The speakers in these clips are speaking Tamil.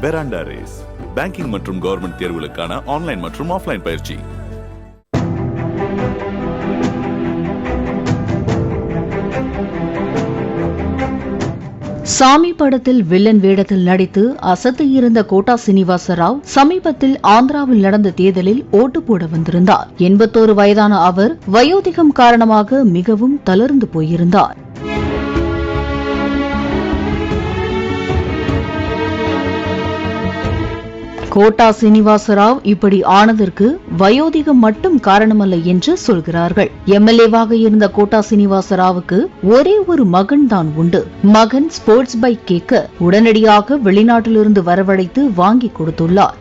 வெராண்டா ரேஸ் பேங்கிங் மற்றும் கவர்மெண்ட் தேர்வுகளுக்கான ஆன்லைன் மற்றும் ஆஃப்லைன் பயிற்சி. சாமி படத்தில் வில்லன் வேடத்தில் நடித்து அசத்தியிருந்த கோட்டா சீனிவாச ராவ் சமீபத்தில் ஆந்திராவில் நடந்த தேர்தலில் ஓட்டு போட வந்திருந்தார். 81 வயதான அவர் வயோதிகம் காரணமாக மிகவும் தளர்ந்து போயிருந்தார். கோட்டா சீனிவாச ராவ் இப்படி ஆனதற்கு வயோதிகம் மட்டும் காரணமல்ல என்று சொல்கிறார்கள். எம்எல்ஏவாக இருந்த கோட்டா சீனிவாச ராவுக்கு ஒரே ஒரு மகன் தான் உண்டு. மகன் ஸ்போர்ட்ஸ் பைக் கேட்க உடனடியாக வெளிநாட்டிலிருந்து வரவழைத்து வாங்கி கொடுத்துள்ளார்.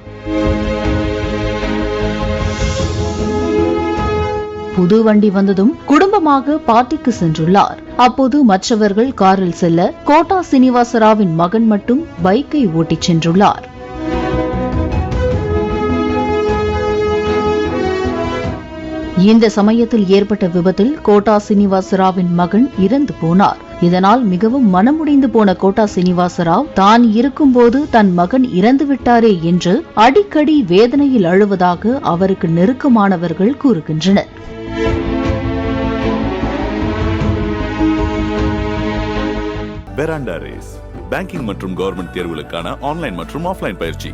புது வண்டி வந்ததும் குடும்பமாக பார்ட்டிக்கு சென்றுள்ளார். அப்போது மற்றவர்கள் காரில் செல்ல கோட்டா சீனிவாச ராவின் மகன் மட்டும் பைக்கை ஓட்டிச் சென்றுள்ளார். இந்த சமயத்தில் ஏற்பட்ட விபத்தில் கோட்டா சீனிவாச ராவின் மகன் இறந்து போனார். இதனால் மிகவும் மனமுடைந்து போன கோட்டா சீனிவாச ராவ் தான் இருக்கும்போது தன் மகன் இறந்துவிட்டாரே என்று அடிக்கடி வேதனையில் அழுவதாக அவருக்கு நெருக்கமானவர்கள் கூறுகின்றனர். வெராண்டா ரேஸ் பேங்கிங் மற்றும் கவர்மெண்ட் தேர்வுகளுக்கான ஆன்லைன் மற்றும் ஆஃப்லைன் பயிற்சி.